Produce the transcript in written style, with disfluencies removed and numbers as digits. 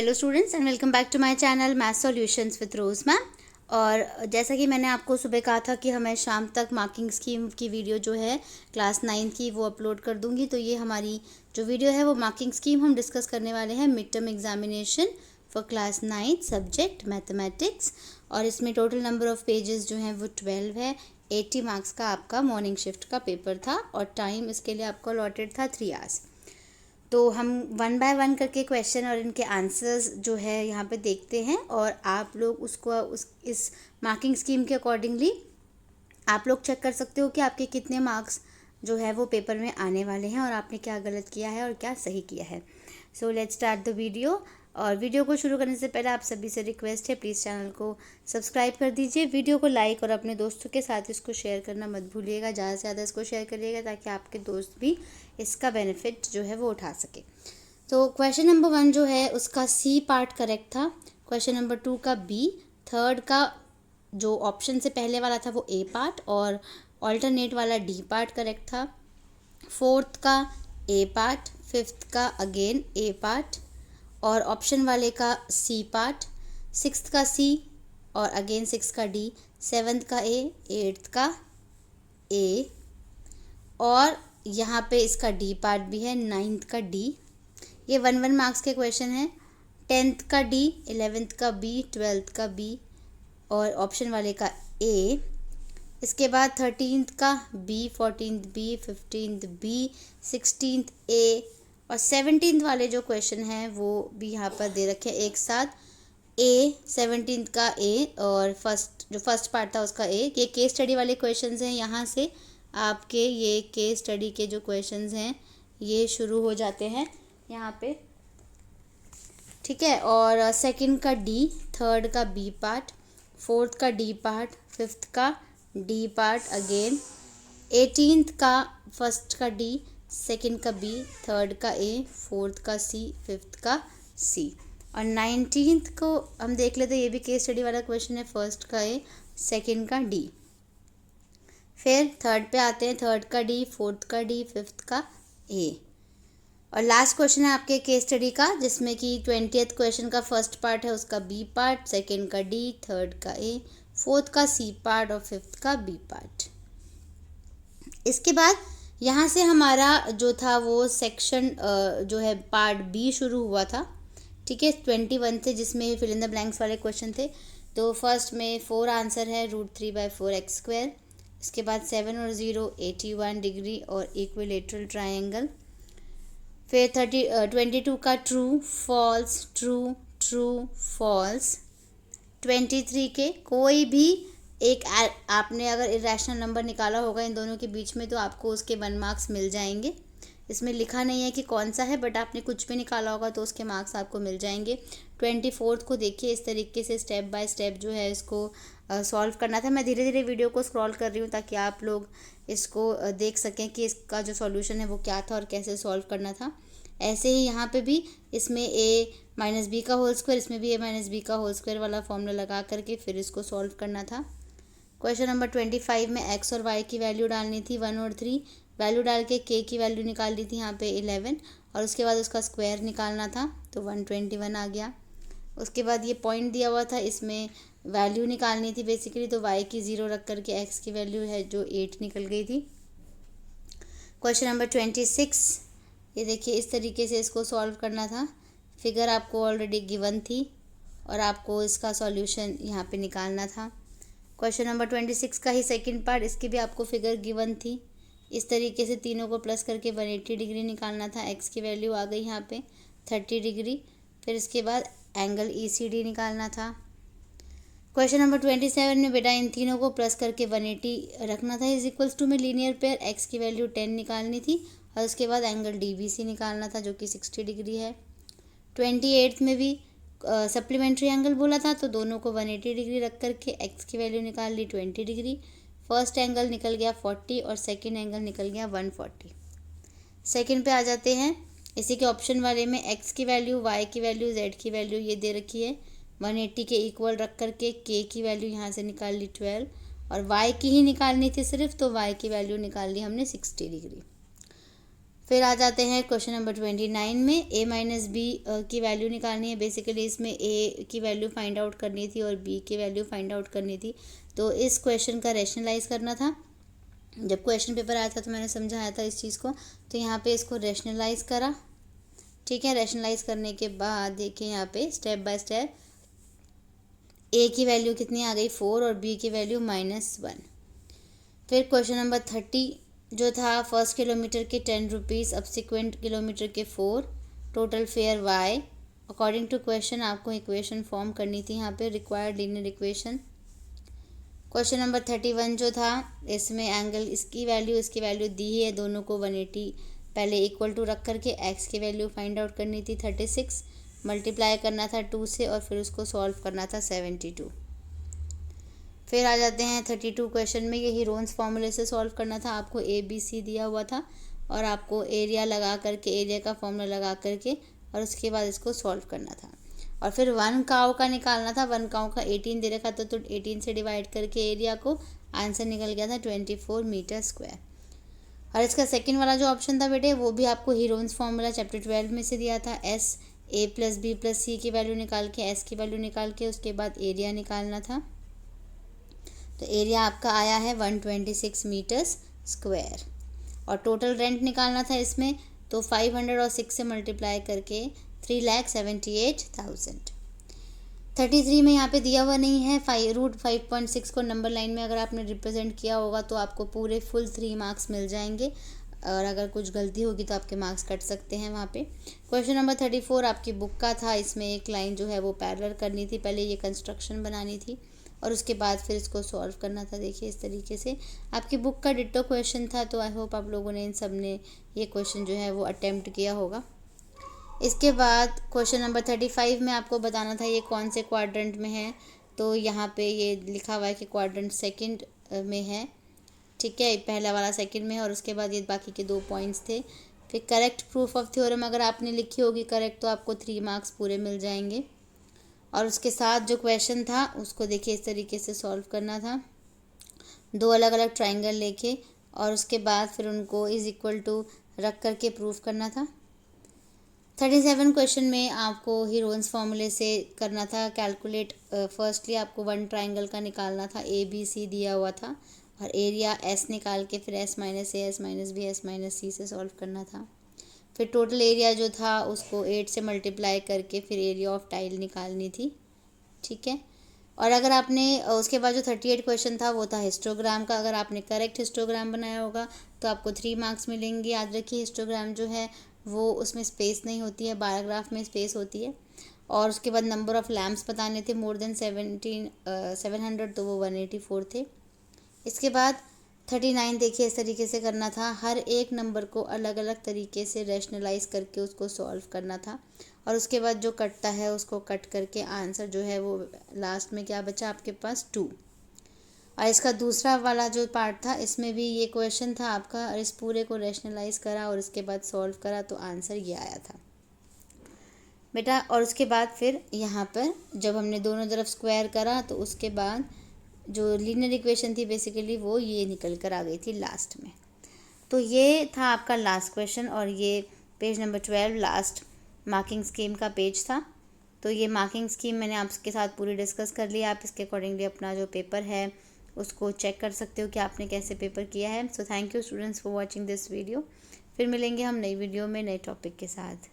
Hello students and welcome back to my channel math solutions with Rose ma'am. और जैसा कि मैंने आपको सुबह कहा था कि हमें शाम तक मार्किंग स्कीम की वीडियो जो है क्लास 9 की वो अपलोड कर दूंगी। तो ये हमारी जो वीडियो है वो मार्किंग स्कीम हम डिस्कस करने वाले हैं mid term examination for class 9 subject mathematics. और इसमें टोटल नंबर ऑफ़ पेजेस जो हैं वो 12 है। 80 मार्क्स का आपका मॉर्निंग शिफ्ट का पेपर था और टाइम इसके लिए आपको अलॉटेड था 3 आवर्स। तो हम वन बाय वन करके क्वेश्चन और इनके आंसर्स जो है यहाँ पे देखते हैं और आप लोग उसको इस मार्किंग स्कीम के अकॉर्डिंगली आप लोग चेक कर सकते हो कि आपके कितने मार्क्स जो है वो पेपर में आने वाले हैं और आपने क्या गलत किया है और क्या सही किया है। So let's start the video. और वीडियो को शुरू करने से पहले आप सभी से रिक्वेस्ट है, प्लीज़ चैनल को सब्सक्राइब कर दीजिए, वीडियो को लाइक और अपने दोस्तों के साथ इसको शेयर करना मत भूलिएगा। ज़्यादा से ज़्यादा इसको शेयर करिएगा ताकि आपके दोस्त भी इसका बेनिफिट जो है वो उठा सके। तो क्वेश्चन नंबर 1 जो है उसका सी पार्ट करेक्ट था, क्वेश्चन नंबर 2 का बी, थर्ड का जो ऑप्शन से पहले वाला था वो ए पार्ट और ऑल्टरनेट वाला डी पार्ट करेक्ट था, फोर्थ का ए पार्ट, फिफ्थ का अगेन ए पार्ट और ऑप्शन वाले का सी पार्ट, सिक्स्थ का सी और अगेन सिक्स का डी, सेवन्थ का ए, एट्थ का ए और यहाँ पे इसका डी पार्ट भी है, नाइन्थ का डी। ये 1-1 मार्क्स के क्वेश्चन हैं। 10th का डी, 11th का बी, 12th का बी और ऑप्शन वाले का ए। इसके बाद 13th का B, 14th B, 15th B, 16th ए और 17th वाले जो क्वेश्चन हैं वो भी यहाँ पर दे रखे हैं एक साथ। ए 17th का ए और फर्स्ट पार्ट था उसका ए। ये केस स्टडी वाले क्वेश्चंस हैं, यहाँ से आपके ये केस स्टडी के जो क्वेश्चंस हैं ये शुरू हो जाते हैं यहाँ पे, ठीक है। और सेकंड का डी, थर्ड का बी पार्ट, फोर्थ का डी पार्ट, फिफ्थ का डी पार्ट अगेन, 18th का फर्स्ट का डी, सेकंड का बी, थर्ड का ए, फोर्थ का सी, फिफ्थ का सी और 19th को हम देख लेते हैं। ये भी केस स्टडी वाला क्वेश्चन है, फर्स्ट का ए, सेकंड का डी। फिर थर्ड पे आते हैं, थर्ड का डी, फोर्थ का डी, फिफ्थ का ए और लास्ट क्वेश्चन है आपके केस स्टडी का जिसमें कि 20th क्वेश्चन का फर्स्ट पार्ट है उसका बी पार्ट, सेकंड का डी, थर्ड का ए, फोर्थ का सी पार्ट और फिफ्थ का बी पार्ट। इसके बाद यहाँ से हमारा जो था वो सेक्शन जो है पार्ट बी शुरू हुआ था, ठीक है, 21 थे जिसमें फिल इन द ब्लैंक्स वाले क्वेश्चन थे। तो फर्स्ट में 4 आंसर है, √3/4x²। इसके बाद 7 और 0 81 डिग्री और इक्विलेटरल ट्रायंगल। फिर 22 का true false, true true false. 23 के कोई भी एक आपने अगर इरेशनल नंबर निकाला होगा इन दोनों के बीच में तो आपको उसके 1 मार्क्स मिल जाएंगे। इसमें लिखा नहीं है कि कौन सा है बट आपने कुछ भी निकाला होगा तो उसके मार्क्स आपको मिल जाएंगे। 24 को देखिए, इस तरीके से स्टेप बाय स्टेप जो है इसको सॉल्व करना था। मैं धीरे धीरे वीडियो को स्क्रॉल कर रही हूँ ताकि आप लोग इसको देख सकें कि इसका जो सॉल्यूशन है वो क्या था और कैसे सॉल्व करना था। ऐसे ही यहाँ पे भी इसमें a-b का होल स्क्वायर, इसमें भी a-b का होल स्क्वायर वाला फॉर्मूला लगा करके फिर इसको सॉल्व करना था। क्वेश्चन नंबर 25 में x और y की वैल्यू डालनी थी 1 और 3, वैल्यू डाल के k की वैल्यू निकाल ली थी यहाँ पे 11 और उसके बाद उसका स्क्वायर निकालना था तो 121 आ गया। उसके बाद ये पॉइंट दिया हुआ था, इसमें वैल्यू निकालनी थी बेसिकली, तो y की 0 रख करके x की वैल्यू है जो 8 निकल गई थी। क्वेश्चन नंबर 26, ये देखिए इस तरीके से इसको सॉल्व करना था। फिगर आपको ऑलरेडी गिवन थी और आपको इसका सॉल्यूशन यहाँ पे निकालना था। क्वेश्चन नंबर 26 का ही सेकंड पार्ट, इसकी भी आपको फिगर गिवन थी। इस तरीके से तीनों को प्लस करके 180 डिग्री निकालना था। एक्स की वैल्यू आ गई यहाँ पे 30 डिग्री। फिर इसके बाद एंगल ECD निकालना था। क्वेश्चन नंबर 27 में बेटा इन तीनों को प्लस करके 180 रखना था इज टू में लीनियर पेयर, एक्स की वैल्यू 10 निकालनी थी और उसके बाद एंगल DBC निकालना था जो कि 60 डिग्री है। 28 में भी सप्लीमेंट्री एंगल बोला था तो दोनों को 180 डिग्री रख करके एक्स की वैल्यू निकाल ली 20 डिग्री। फर्स्ट एंगल निकल गया 40 और सेकंड एंगल निकल गया 140। सेकंड पे आ जाते हैं, इसी के ऑप्शन वाले में एक्स की वैल्यू, वाई की वैल्यू, जेड की वैल्यू ये दे रखी है। 180 के इक्वल रख करके के की वैल्यू यहाँ से निकाल ली 12 और वाई की ही निकालनी थी सिर्फ, तो वाई की वैल्यू निकाल ली हमने 60 डिग्री। फिर आ जाते हैं क्वेश्चन नंबर 29 में। a माइनस बी की वैल्यू निकालनी है। बेसिकली इसमें a की वैल्यू फाइंड आउट करनी थी और b की वैल्यू फाइंड आउट करनी थी। तो इस क्वेश्चन का रैशनलाइज करना था। जब क्वेश्चन पेपर आया था तो मैंने समझाया था इस चीज़ को। तो यहाँ पे इसको रैशनलाइज करा, ठीक है। रैशनलाइज करने के बाद देखिए यहाँ पे स्टेप बाय स्टेप a की वैल्यू कितनी आ गई 4 और b की वैल्यू -1। फिर क्वेश्चन नंबर 30 जो था, फर्स्ट किलोमीटर के 10 रुपीज़, सब्सिक्वेंट किलोमीटर के 4, total fare y। According to question आपको इक्वेशन फॉर्म करनी थी यहाँ पे, required linear equation. Question number 31 जो था, इसमें एंगल इसकी वैल्यू दी है, दोनों को 180 पहले इक्वल टू रख करके x की वैल्यू फाइंड आउट करनी थी 36, मल्टीप्लाई करना था 2 से और फिर उसको सॉल्व करना था 72। फिर आ जाते हैं 32 क्वेश्चन में। ये हीरोन्स फॉर्मूले से सॉल्व करना था। आपको ABC दिया हुआ था और आपको एरिया लगा करके, एरिया का फॉर्मूला लगा करके और उसके बाद इसको सॉल्व करना था। और फिर 1 काऊ का निकालना था। 1 काऊ का 18 दे रखा था तो 18 से डिवाइड करके एरिया को, आंसर निकल गया था 24 मीटर स्क्वायर। और इसका सेकंड वाला जो ऑप्शन था बेटे, वो भी आपको हीरोन्स फॉर्मूला चैप्टर 12 में से दिया था। S A plus B plus C की वैल्यू निकाल के, S की वैल्यू निकाल के उसके बाद एरिया निकालना था। तो एरिया आपका आया है 126 मीटर्स स्क्वायर। और टोटल रेंट निकालना था इसमें, तो 500 और 6 से मल्टीप्लाई करके 3,78,000। 33 में यहाँ पे दिया हुआ नहीं है। √5.6 को नंबर लाइन में अगर आपने रिप्रेजेंट किया होगा तो आपको पूरे फुल 3 मार्क्स मिल जाएंगे, और अगर कुछ गलती होगी तो आपके मार्क्स कट सकते हैं वहाँ पे। क्वेश्चन नंबर 34 आपकी बुक का था। इसमें एक लाइन जो है वो पैरेलल करनी थी, पहले ये कंस्ट्रक्शन बनानी थी और उसके बाद फिर इसको सॉल्व करना था। देखिए इस तरीके से आपकी बुक का डिट्टो क्वेश्चन था। तो आई होप आप लोगों ने इन सब ने ये क्वेश्चन जो है वो अटेम्प्ट किया होगा। इसके बाद क्वेश्चन नंबर 35 में आपको बताना था ये कौन से क्वाड्रेंट में है। तो यहाँ पे ये लिखा हुआ है कि क्वाड्रेंट सेकंड में है, ठीक है। पहला वाला सेकंड में है और उसके बाद ये बाकी के 2 पॉइंट्स थे। फिर करेक्ट प्रूफ ऑफ थ्योरम अगर आपने लिखी होगी करेक्ट तो आपको 3 मार्क्स पूरे मिल जाएंगे। और उसके साथ जो क्वेश्चन था उसको देखिए इस तरीके से सॉल्व करना था। 2 अलग अलग ट्राइंगल लेके और उसके बाद फिर उनको इज इक्वल टू रख करके प्रूफ करना था। 37 क्वेश्चन में आपको हीरोन्स फॉर्मूले से करना था कैलकुलेट। फर्स्टली आपको 1 ट्राइंगल का निकालना था, ABC दिया हुआ था और एरिया S निकाल के फिर S minus A S minus B S minus C से सॉल्व करना था। फिर टोटल एरिया जो था उसको 8 से मल्टीप्लाई करके फिर एरिया ऑफ टाइल निकालनी थी, ठीक है। और अगर आपने उसके बाद जो 38 क्वेश्चन था वो था हिस्टोग्राम का। अगर आपने करेक्ट हिस्टोग्राम बनाया होगा तो आपको 3 मार्क्स मिलेंगे। याद रखिए हिस्टोग्राम जो है वो उसमें स्पेस नहीं होती है, पैराग्राफ में स्पेस होती है। और उसके बाद नंबर ऑफ़ लैम्प्स बताने थे, मोर देन 700 तो वो 184 थे। इसके बाद 39 देखिए इस तरीके से करना था। हर एक नंबर को अलग अलग तरीके से रैशनलाइज करके उसको सॉल्व करना था और उसके बाद जो कटता है उसको कट करके आंसर जो है वो लास्ट में क्या बचा आपके पास 2। और इसका दूसरा वाला जो पार्ट था इसमें भी ये क्वेश्चन था आपका और इस पूरे को रैशनलाइज करा और उसके बाद सॉल्व करा तो आंसर ये आया था बेटा। और उसके बाद फिर यहाँ पर जब हमने दोनों तरफ स्क्वायर करा तो उसके बाद जो लीनियर इक्वेशन थी बेसिकली वो ये निकल कर आ गई थी लास्ट में। तो ये था आपका लास्ट क्वेश्चन और ये page number 12 last marking scheme का पेज था। तो ये मार्किंग स्कीम मैंने आपके साथ पूरी डिस्कस कर ली। आप इसके अकॉर्डिंगली अपना जो पेपर है उसको चेक कर सकते हो कि आपने कैसे पेपर किया है। So thank you students for watching this video. फिर मिलेंगे हम नई वीडियो में नए टॉपिक के साथ।